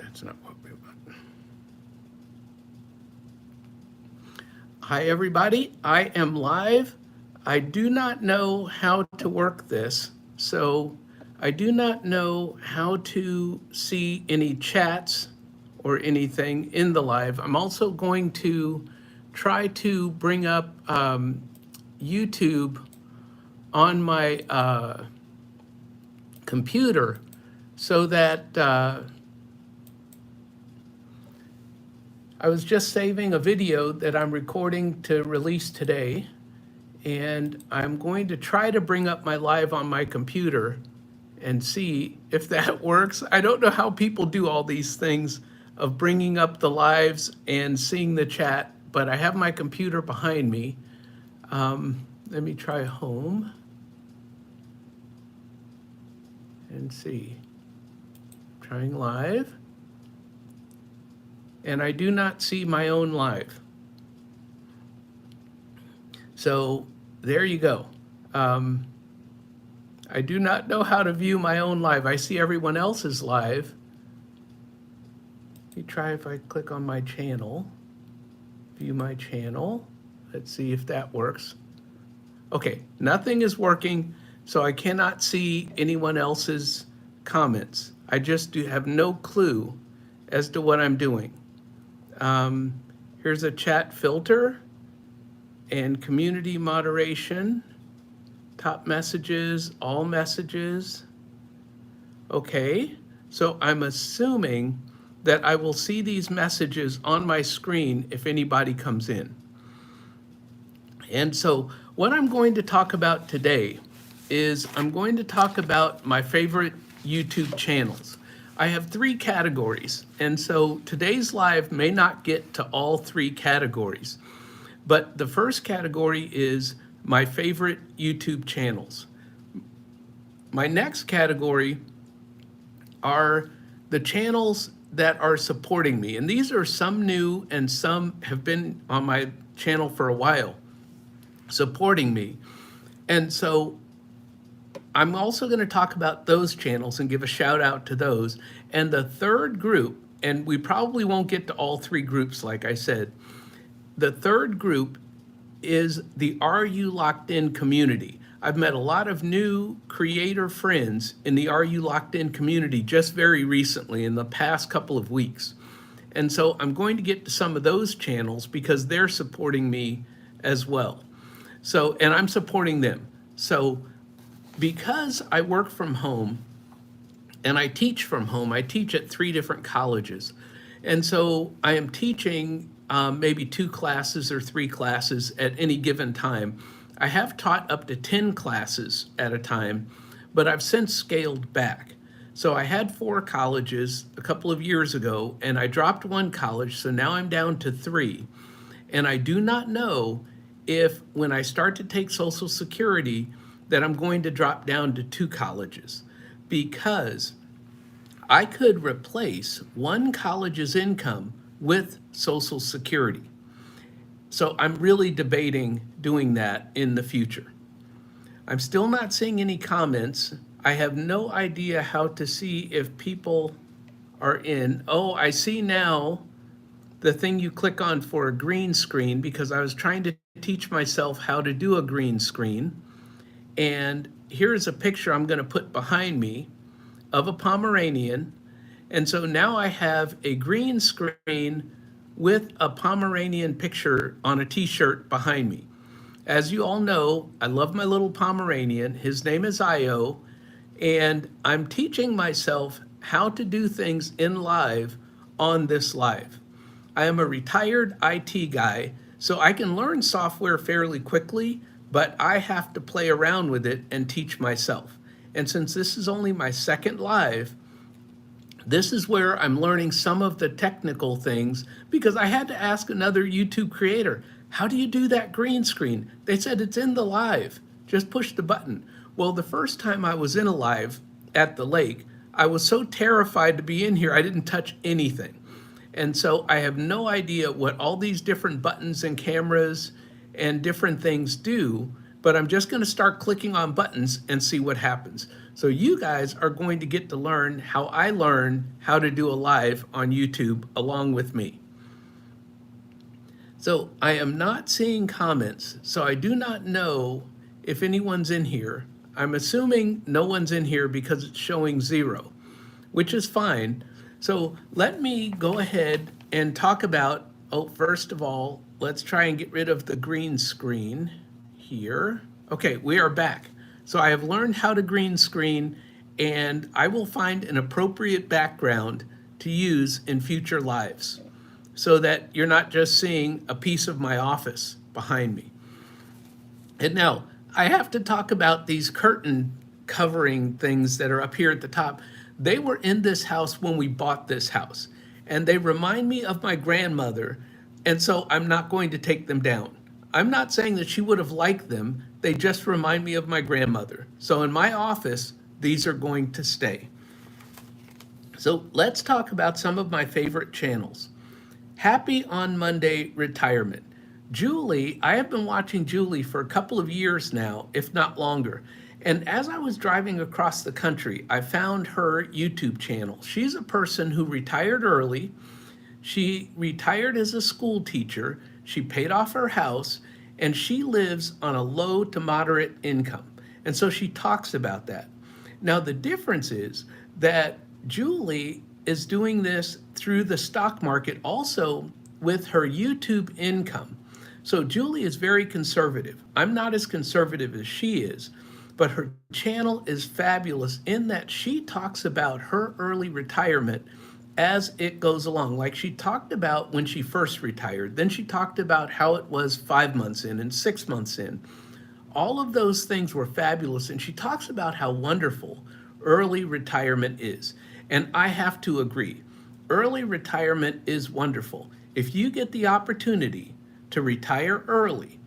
that's not what we want. Hi, everybody. I am live. I do not know how to work this, so I do not know how to see any chats or anything in the live. I'm also going to try to bring up YouTube on my computer so that I was just saving a video that I'm recording to release today, and I'm going to try to bring up my live on my computer and see if that works. I don't know how people do all these things of bringing up the lives and seeing the chat, but I have my computer behind me. Let me try home and see. Trying live. And I do not see my own live. So there you go. I do not know how to view my own live. I see everyone else's live. Let me try if I click on my channel, view my channel. Let's see if that works. Okay, nothing is working, so I cannot see anyone else's comments. I just have no clue as to what I'm doing. Here's a chat filter and community moderation, top messages, all messages. Okay, so I'm assuming that I will see these messages on my screen if anybody comes in. And so what I'm going to talk about today is I'm going to talk about my favorite YouTube channels. I have 3 categories, and so today's live may not get to all 3 categories, but the first category is my favorite YouTube channels. My next category are the channels that are supporting me, and these are some new and some have been on my channel for a while, supporting me. And so I'm also going to talk about those channels and give a shout out to those. And the third group, and we probably won't get to all 3 groups, like I said, the third group is the Are You Locked In community. I've met a lot of new creator friends in the Are You Locked In community just very recently in the past couple of weeks. And so I'm going to get to some of those channels because they're supporting me as well. So, and I'm supporting them. So because I work from home and I teach from home, I teach at 3 different colleges. And so I am teaching maybe 2 classes or 3 classes at any given time. I have taught up to 10 classes at a time, but I've since scaled back. So I had 4 colleges a couple of years ago, and I dropped 1 college, so now I'm down to 3. And I do not know if when I start to take Social Security that I'm going to drop down to 2 colleges, because I could replace 1 college's income with Social Security. So I'm really debating doing that in the future. I'm still not seeing any comments. I have no idea how to see if people are in. Oh, I see now the thing you click on for a green screen, because I was trying to teach myself how to do a green screen. And here's a picture I'm going to put behind me of a Pomeranian. And so now I have a green screen with a Pomeranian picture on a t-shirt behind me. As you all know, I love my little Pomeranian. His name is Io, and I'm teaching myself how to do things in live on this live. I am a retired IT guy, so I can learn software fairly quickly, but I have to play around with it and teach myself. And since this is only my 2nd live, this is where I'm learning some of the technical things, because I had to ask another YouTube creator, how do you do that green screen? They said it's in the live, just push the button. Well, the first time I was in a live at the lake, I was so terrified to be in here, I didn't touch anything. And so I have no idea what all these different buttons and cameras and different things do, but I'm just going to start clicking on buttons and see what happens. So you guys are going to get to learn how I learn how to do a live on YouTube along with me. So I am not seeing comments, so I do not know if anyone's in here. I'm assuming no one's in here because it's showing 0, which is fine. So let me go ahead and talk about, first of all, let's try and get rid of the green screen here. Okay, we are back. So I have learned how to green screen, and I will find an appropriate background to use in future lives so that you're not just seeing a piece of my office behind me. And now I have to talk about these curtain covering things that are up here at the top. They were in this house when we bought this house, and they remind me of my grandmother, and so I'm not going to take them down. I'm not saying that she would have liked them, they just remind me of my grandmother. So in my office, these are going to stay. So let's talk about some of my favorite channels. Happy on Monday Retirement. Julie, I have been watching Julie for a couple of years now, if not longer. And as I was driving across the country, I found her YouTube channel. She's a person who retired early. She retired as a school teacher. She paid off her house, and she lives on a low to moderate income. And so she talks about that. Now, the difference is that Julie is doing this through the stock market also with her YouTube income. So Julie is very conservative. I'm not as conservative as she is, but her channel is fabulous in that she talks about her early retirement as it goes along. Like she talked about when she first retired, then she talked about how it was 5 months in and 6 months in. All of those things were fabulous, and she talks about how wonderful early retirement is. And I have to agree, early retirement is wonderful. If you get the opportunity to retire early,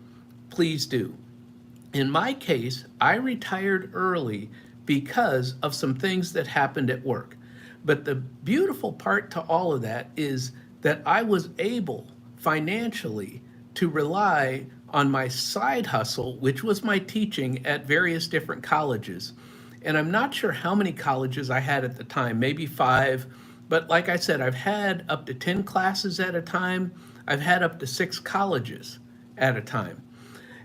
please do. In my case, I retired early because of some things that happened at work. But the beautiful part to all of that is that I was able financially to rely on my side hustle, which was my teaching at various different colleges. And I'm not sure how many colleges I had at the time, maybe 5. But like I said, I've had up to 10 classes at a time. I've had up to 6 colleges at a time.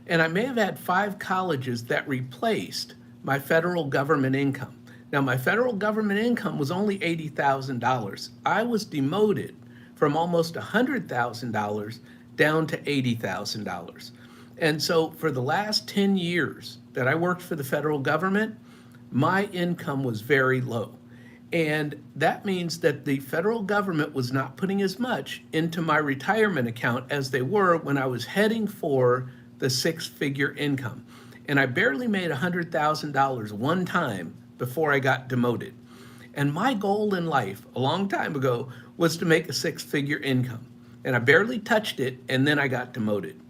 And I may have had 5 colleges that replaced my federal government income. Now, my federal government income was only $80,000. I was demoted from almost $100,000 down to $80,000. And so for the last 10 years that I worked for the federal government, my income was very low. And that means that the federal government was not putting as much into my retirement account as they were when I was heading for the 6-figure income. And I barely made $100,000 one time before I got demoted. And my goal in life a long time ago was to make a 6-figure income. And I barely touched it, and then I got demoted.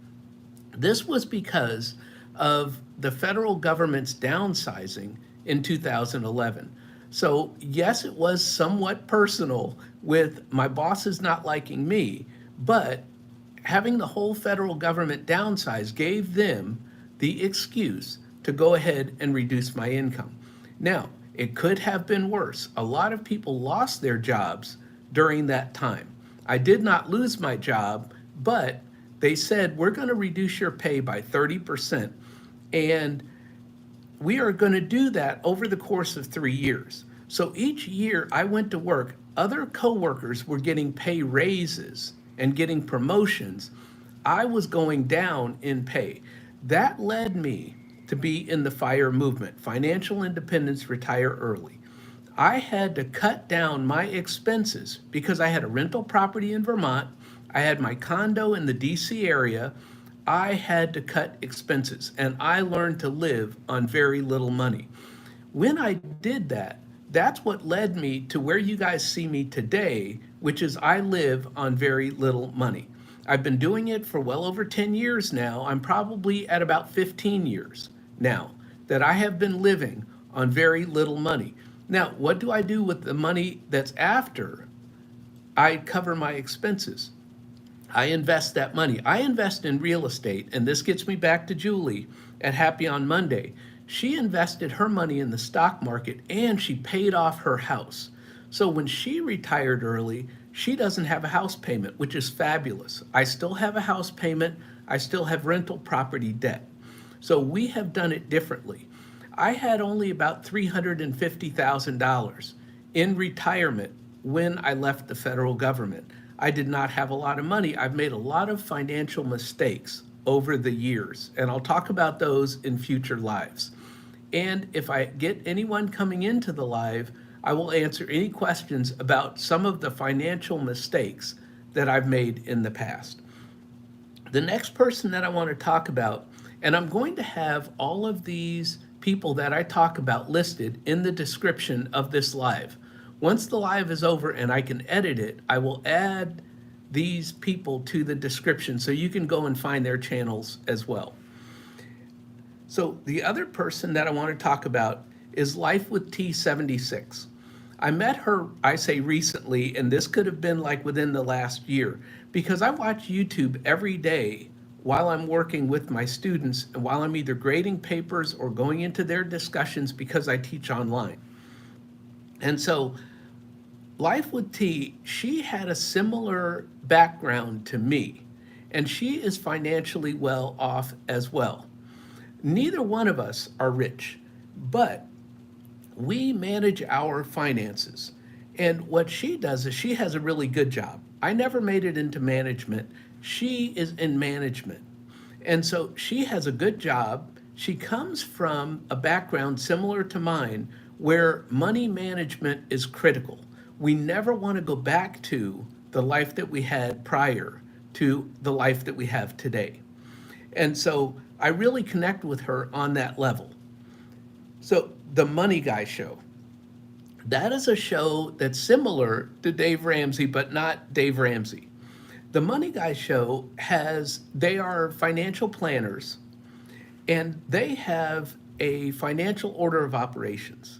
This was because of the federal government's downsizing in 2011. So yes, it was somewhat personal with my bosses not liking me, but having the whole federal government downsize gave them the excuse to go ahead and reduce my income. Now, it could have been worse. A lot of people lost their jobs during that time. I did not lose my job, but they said, we're going to reduce your pay by 30%. And we are going to do that over the course of 3 years. So each year I went to work, other coworkers were getting pay raises and getting promotions. I was going down in pay. That led me to be in the FIRE movement, Financial Independence, Retire Early. I had to cut down my expenses because I had a rental property in Vermont. I had my condo in the DC area. I had to cut expenses, and I learned to live on very little money. When I did that, that's what led me to where you guys see me today, which is I live on very little money. I've been doing it for well over 10 years now. I'm probably at about 15 years now that I have been living on very little money. Now, what do I do with the money that's after I cover my expenses? I invest that money. I invest in real estate, and this gets me back to Julie at Happy on Monday. She invested her money in the stock market and she paid off her house. So when she retired early, she doesn't have a house payment, which is fabulous. I still have a house payment, I still have rental property debt. So we have done it differently. I had only about $350,000 in retirement when I left the federal government. I did not have a lot of money. I've made a lot of financial mistakes over the years, and I'll talk about those in future lives. And if I get anyone coming into the live, I will answer any questions about some of the financial mistakes that I've made in the past. The next person that I want to talk about, and I'm going to have all of these people that I talk about listed in the description of this live. Once the live is over and I can edit it, I will add these people to the description so you can go and find their channels as well. So the other person that I want to talk about is Life with T76. I met her, I say recently, and this could have been like within the last year, because I watch YouTube every day while I'm working with my students and while I'm either grading papers or going into their discussions because I teach online. And so Life with T, she had a similar background to me, and she is financially well off as well. Neither one of us are rich, but we manage our finances. And what she does is she has a really good job. I never made it into management. She is in management. And so she has a good job. She comes from a background similar to mine where money management is critical. We never want to go back to the life that we had prior to the life that we have today. And so I really connect with her on that level. So the Money Guy Show, that is a show that's similar to Dave Ramsey, but not Dave Ramsey. The Money Guy Show they are financial planners, and they have a financial order of operations.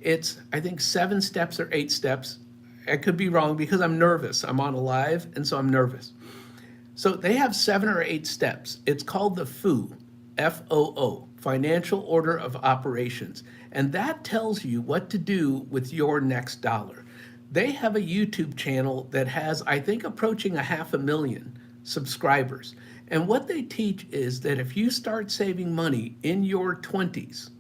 It's, I think, 7 steps or 8 steps. I could be wrong because I'm nervous. I'm on a live, and so I'm nervous. So they have 7 or 8 steps. It's called the FOO, F-O-O, Financial Order of Operations. And that tells you what to do with your next dollar. They have a YouTube channel that has, I think, approaching 500,000 subscribers. And what they teach is that if you start saving money in your 20s,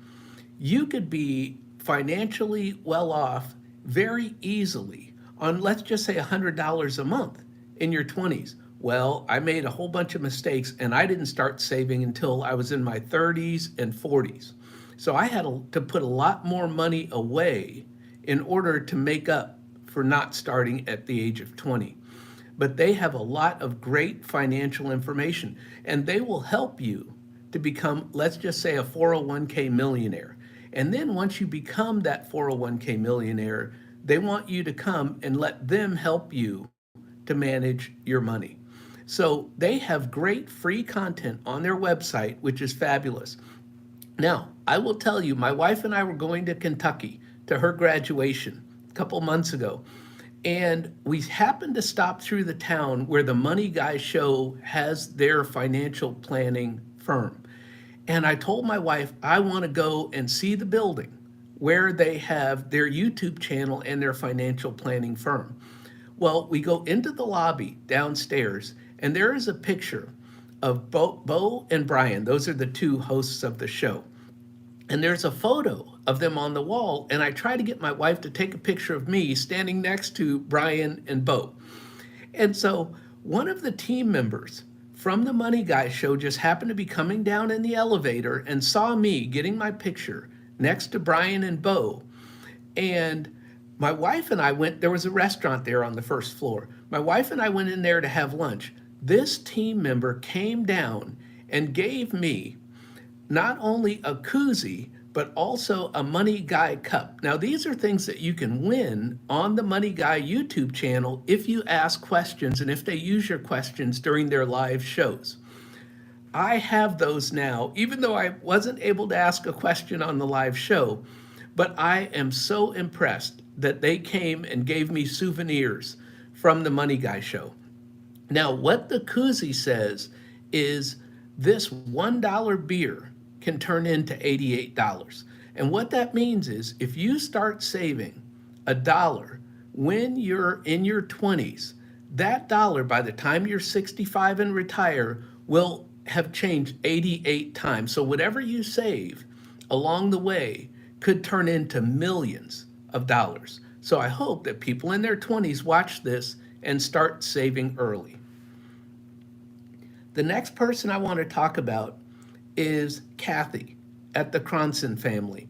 you could be financially well off very easily on, let's just say, $100 a month in your 20s. Well, I made a whole bunch of mistakes and I didn't start saving until I was in my 30s and 40s. So I had to put a lot more money away in order to make up for not starting at the age of 20. But they have a lot of great financial information, and they will help you to become, let's just say, a 401k millionaire. And then once you become that 401k millionaire, they want you to come and let them help you to manage your money. So they have great free content on their website, which is fabulous. Now, I will tell you, my wife and I were going to Kentucky to her graduation a couple months ago. And we happened to stop through the town where the Money Guy Show has their financial planning firm. And I told my wife, I want to go and see the building where they have their YouTube channel and their financial planning firm. Well, we go into the lobby downstairs, and there is a picture of Bo and Brian. Those are the 2 hosts of the show. And there's a photo of them on the wall, and I try to get my wife to take a picture of me standing next to Brian and Bo. And so one of the team members from the Money Guy Show just happened to be coming down in the elevator and saw me getting my picture next to Brian and Bo. And my wife and I went, there was a restaurant there on the first floor. My wife and I went in there to have lunch. This team member came down and gave me not only a koozie, but also a Money Guy cup. Now, these are things that you can win on the Money Guy YouTube channel if you ask questions and if they use your questions during their live shows. I have those now, even though I wasn't able to ask a question on the live show, but I am so impressed that they came and gave me souvenirs from the Money Guy Show. Now, what the koozie says is this $1 beer can turn into $88. And what that means is if you start saving a dollar when you're in your 20s, that dollar by the time you're 65 and retire will have changed 88 times. So whatever you save along the way could turn into millions of dollars. So I hope that people in their 20s watch this and start saving early. The next person I want to talk about is Kathy at the Cronson family.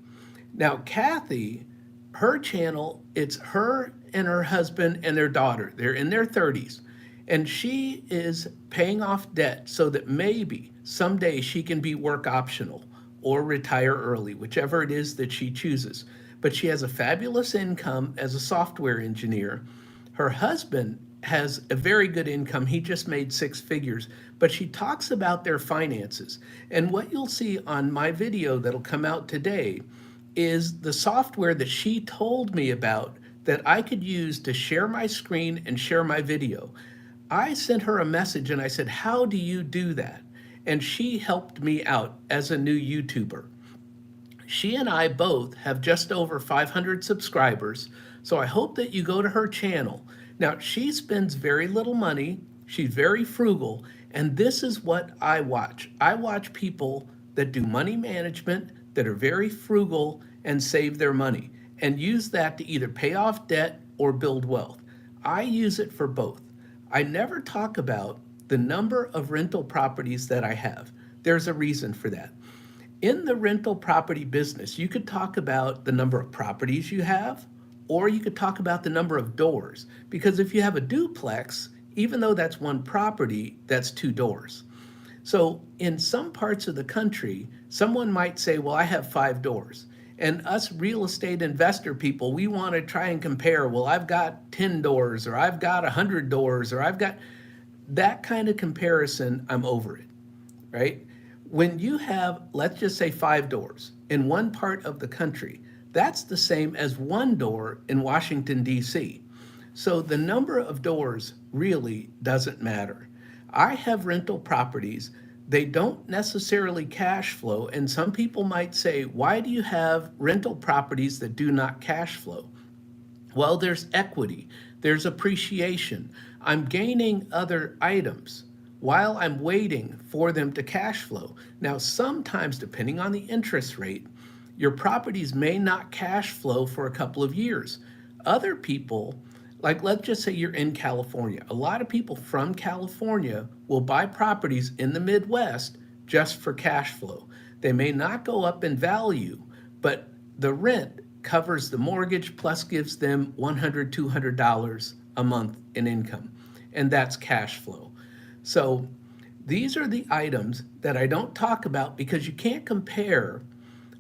Now, Kathy, her channel, it's her and her husband and their daughter. They're in their 30s. And she is paying off debt so that maybe someday she can be work optional or retire early, whichever it is that she chooses. But she has a fabulous income as a software engineer. Her husband has a very good income. He just made 6 figures, but she talks about their finances. And what you'll see on my video that'll come out today is the software that she told me about that I could use to share my screen and share my video. I sent her a message and I said, how do you do that? And she helped me out as a new YouTuber. She and I both have just over 500 subscribers, so I hope that you go to her channel. Now, she spends very little money, she's very frugal, and this is what I watch. I watch people that do money management, that are very frugal and save their money, and use that to either pay off debt or build wealth. I use it for both. I never talk about the number of rental properties that I have. There's a reason for that. In the rental property business, you could talk about the number of properties you have, or you could talk about the number of doors. Because if you have a duplex, even though that's one property, that's 2 doors. So in some parts of the country, someone might say, well, I have 5 doors. And us real estate investor people, we want to try and compare, well, I've got 10 doors, or I've got 100 doors, or I've got that kind of comparison. I'm over it, right? When you have, let's just say 5 doors in one part of the country, that's the same as 1 door in Washington, D.C. So the number of doors really doesn't matter. I have rental properties. They don't necessarily cash flow. And some people might say, why do you have rental properties that do not cash flow? Well, there's equity, there's appreciation. I'm gaining other items while I'm waiting for them to cash flow. Now, sometimes, depending on the interest rate, your properties may not cash flow for a couple of years. Other people, like let's just say you're in California, a lot of people from California will buy properties in the Midwest just for cash flow. They may not go up in value, but the rent covers the mortgage plus gives them $100, $200 a month in income, and that's cash flow. So these are the items that I don't talk about because you can't compare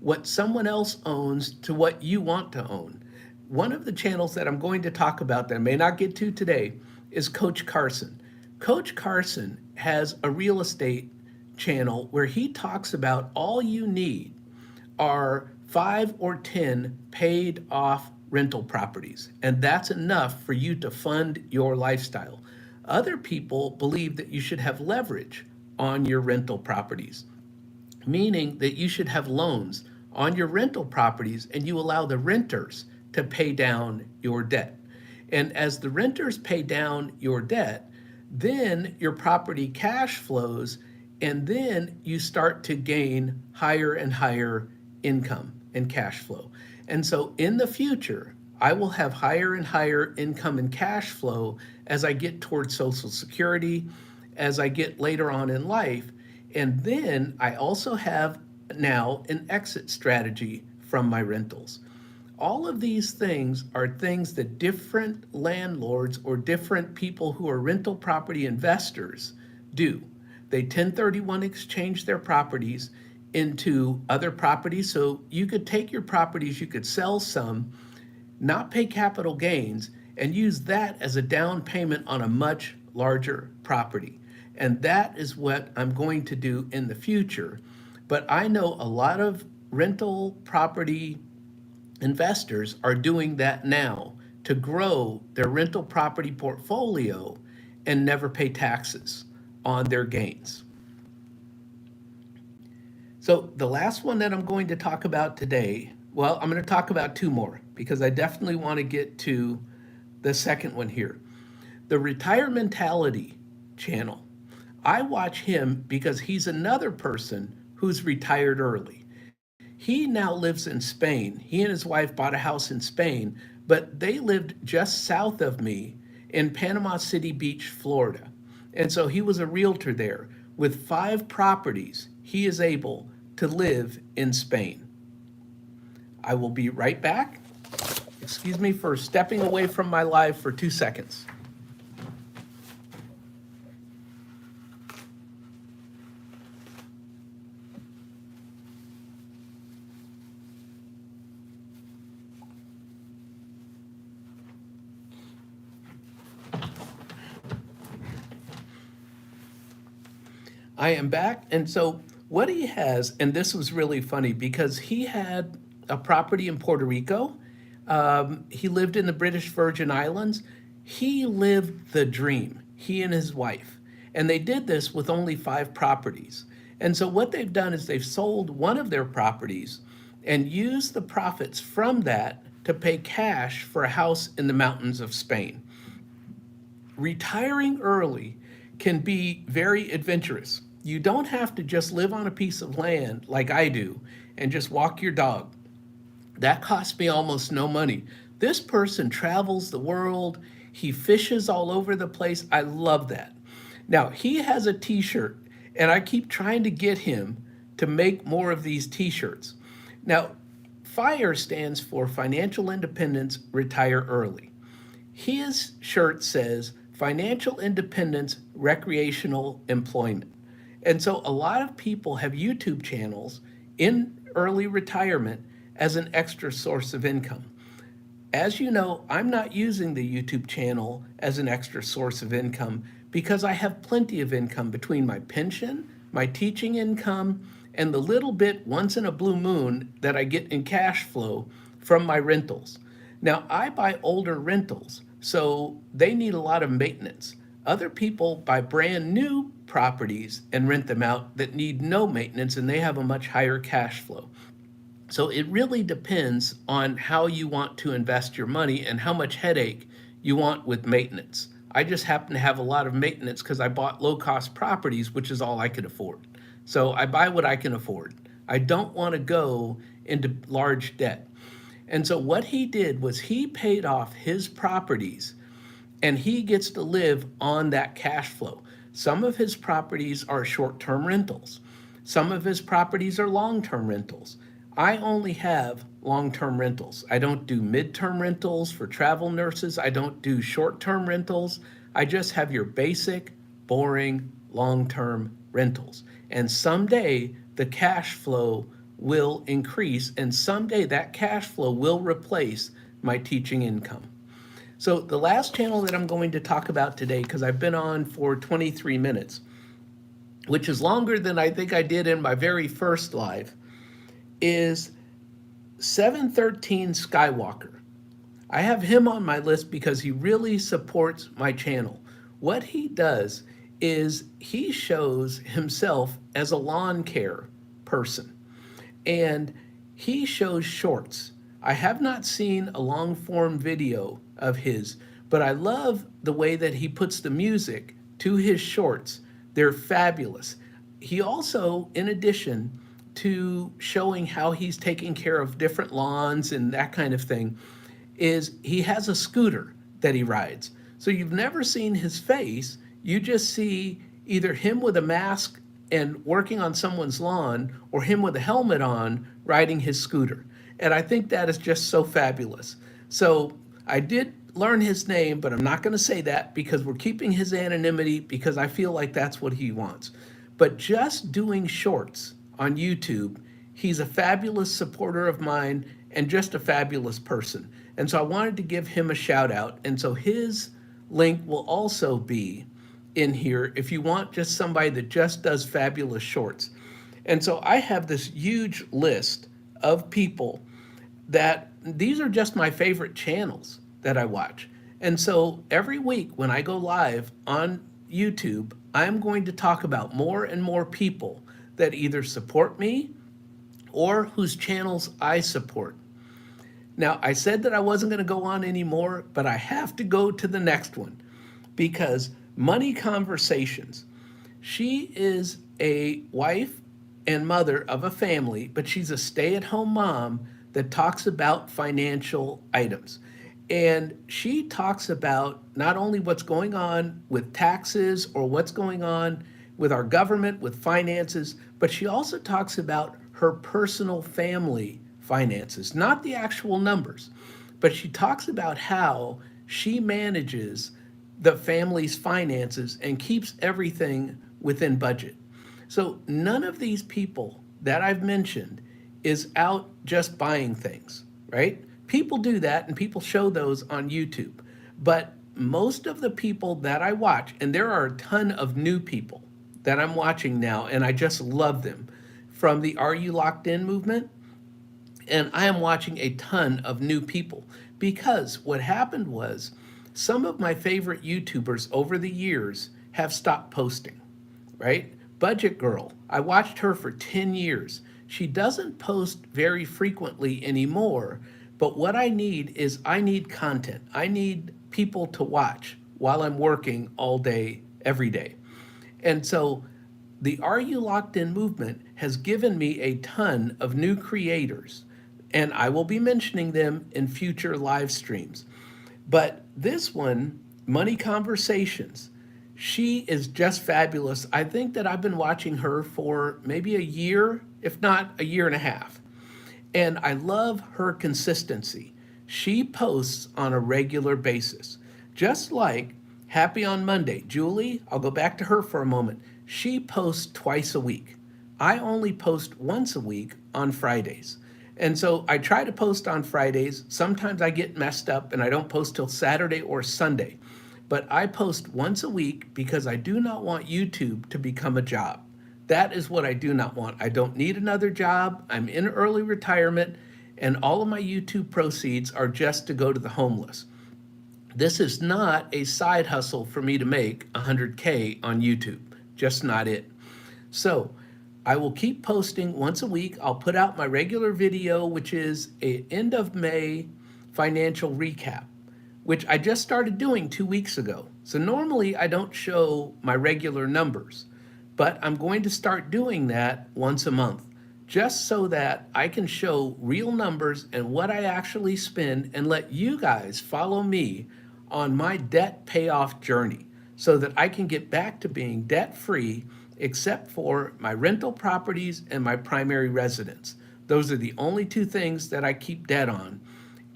what someone else owns to what you want to own. One of the channels that I'm going to talk about that I may not get to today is Coach Carson. Coach Carson has a real estate channel where he talks about all you need are 5 or 10 paid off rental properties, and that's enough for you to fund your lifestyle. Other people believe that you should have leverage on your rental properties, meaning that you should have loans on your rental properties and you allow the renters to pay down your debt. And as the renters pay down your debt, then your property cash flows, and then you start to gain higher and higher income and cash flow. And so in the future, I will have higher and higher income and cash flow as I get towards Social Security, as I get later on in life. And then I also have now an exit strategy from my rentals. All of these things are things that different landlords or different people who are rental property investors do. They 1031 exchange their properties into other properties. So you could take your properties, you could sell some, not pay capital gains, and use that as a down payment on a much larger property. And that is what I'm going to do in the future. But I know a lot of rental property investors are doing that now to grow their rental property portfolio and never pay taxes on their gains. So the last one that I'm going to talk about today, well, I'm going to talk about two more because I definitely want to get to the second one here. The Retire Mentality channel. I watch him because he's another person who's retired early. He now lives in Spain. He and his wife bought a house in Spain, but they lived just south of me in Panama City Beach, Florida. And so he was a realtor there. With 5 properties, he is able to live in Spain. I will be right back. Excuse me for stepping away from my live for 2 seconds. I am back. And so what he has, and this was really funny because he had a property in Puerto Rico. He lived in the British Virgin Islands. He lived the dream, he and his wife. And they did this with only 5 properties. And so what they've done is they've sold one of their properties and used the profits from that to pay cash for a house in the mountains of Spain. Retiring early can be very adventurous. You don't have to just live on a piece of land like I do and just walk your dog. That cost me almost no money. This person travels the world. He fishes all over the place. I love that. Now, he has a t-shirt, and I keep trying to get him to make more of these t-shirts. Now, FIRE stands for Financial Independence, Retire Early. His shirt says Financial Independence, Recreational Employment. And so a lot of people have YouTube channels in early retirement as an extra source of income. As you know, I'm not using the YouTube channel as an extra source of income because I have plenty of income between my pension, my teaching income, and the little bit once in a blue moon that I get in cash flow from my rentals. Now, I buy older rentals, so they need a lot of maintenance. Other people buy brand new properties and rent them out that need no maintenance, and they have a much higher cash flow. So it really depends on how you want to invest your money and how much headache you want with maintenance. I just happen to have a lot of maintenance because I bought low-cost properties, which is all I could afford. So I buy what I can afford. I don't want to go into large debt. And so what he did was he paid off his properties and he gets to live on that cash flow. Some of his properties are short-term rentals. Some of his properties are long-term rentals. I only have long-term rentals. I don't do mid-term rentals for travel nurses. I don't do short-term rentals. I just have your basic, boring, long-term rentals. And someday the cash flow will increase, and someday that cash flow will replace my teaching income. So the last channel that I'm going to talk about today, because I've been on for 23 minutes, which is longer than I think I did in my very first live, is 713 Skywalker. I have him on my list because he really supports my channel. What he does is he shows himself as a lawn care person, and he shows shorts. I have not seen a long form video of his, but I love the way that he puts the music to his shorts. They're fabulous. He also, in addition to showing how he's taking care of different lawns and that kind of thing, is he has a scooter that he rides. So you've never seen his face. You just see either him with a mask and working on someone's lawn or him with a helmet on riding his scooter. And I think that is just so fabulous. So I did learn his name, but I'm not going to say that because we're keeping his anonymity because I feel like that's what he wants. But just doing shorts on YouTube, he's a fabulous supporter of mine and just a fabulous person. And so I wanted to give him a shout out. And so his link will also be in here if you want just somebody that just does fabulous shorts. And so I have this huge list of people that these are just my favorite channels that I watch. And so every week when I go live on YouTube, I'm going to talk about more and more people that either support me or whose channels I support. Now, I said that I wasn't going to go on anymore, but I have to go to the next one because Money Conversations. She is a wife and mother of a family, but she's a stay at home mom that talks about financial items. And she talks about not only what's going on with taxes or what's going on with our government, with finances, but she also talks about her personal family finances, not the actual numbers, but she talks about how she manages the family's finances and keeps everything within budget. So none of these people that I've mentioned is out just buying things, right? People do that and people show those on YouTube. But most of the people that I watch, and there are a ton of new people that I'm watching now, and I just love them, from the Are You Locked In movement. And I am watching a ton of new people because what happened was some of my favorite YouTubers over the years have stopped posting, right? Budget Girl, I watched her for 10 years. She doesn't post very frequently anymore, but what I need is I need content. I need people to watch while I'm working all day, every day. And so the Are You Locked In movement has given me a ton of new creators, and I will be mentioning them in future live streams. But this one, Money Conversations, she is just fabulous. I think that I've been watching her for maybe a year, if not a year and a half. And I love her consistency. She posts on a regular basis, just like Happy on Monday. Julie, I'll go back to her for a moment. She posts twice a week. I only post once a week on Fridays. And so I try to post on Fridays. Sometimes I get messed up and I don't post till Saturday or Sunday. But I post once a week because I do not want YouTube to become a job. That is what I do not want. I don't need another job. I'm in early retirement, and all of my YouTube proceeds are just to go to the homeless. This is not a side hustle for me to make 100K on YouTube. Just not it. So I will keep posting once a week. I'll put out my regular video, which is an end of May financial recap, which I just started doing 2 weeks ago. So normally I don't show my regular numbers, but I'm going to start doing that once a month, just so that I can show real numbers and what I actually spend and let you guys follow me on my debt payoff journey so that I can get back to being debt free except for my rental properties and my primary residence. Those are the only two things that I keep debt on.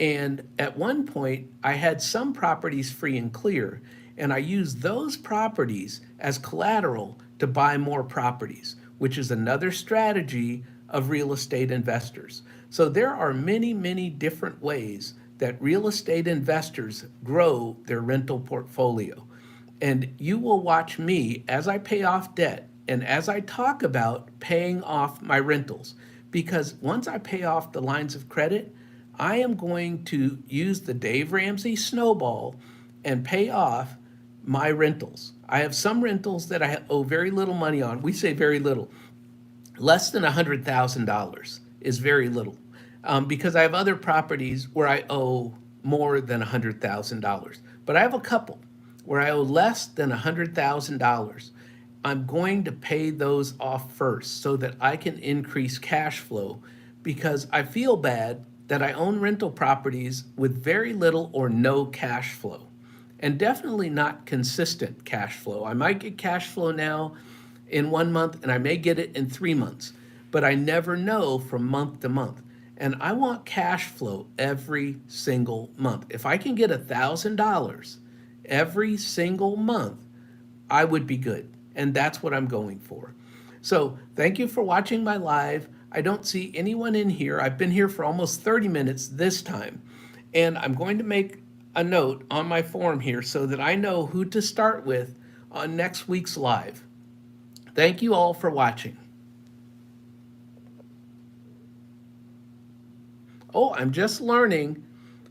And at one point, I had some properties free and clear, and I used those properties as collateral to buy more properties, which is another strategy of real estate investors. So there are many, many different ways that real estate investors grow their rental portfolio. And you will watch me as I pay off debt and as I talk about paying off my rentals. Because once I pay off the lines of credit, I am going to use the Dave Ramsey snowball and pay off my rentals. I have some rentals that I owe very little money on. We say very little. Less than $100,000 is very little, because I have other properties where I owe more than $100,000. But I have a couple where I owe less than $100,000. I'm going to pay those off first so that I can increase cash flow, because I feel bad that I own rental properties with very little or no cash flow, and definitely not consistent cash flow. I might get cash flow now in 1 month and I may get it in 3 months, but I never know from month to month. And I want cash flow every single month. If I can get $1,000 every single month, I would be good. And that's what I'm going for. So thank you for watching my live. I don't see anyone in here. I've been here for almost 30 minutes this time. And I'm going to make a note on my form here so that I know who to start with on next week's live. Thank you all for watching. Oh, I'm just learning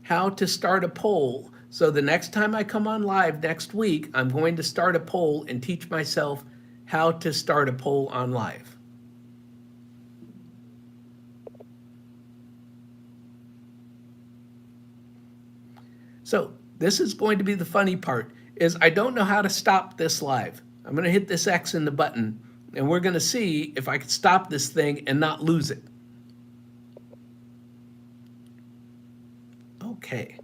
how to start a poll So the next time I come on live next week, I'm going to start a poll and teach myself how to start a poll on live. So this is going to be the funny part, is I don't know how to stop this live. I'm going to hit this X in the button, and we're going to see if I can stop this thing and not lose it. Okay.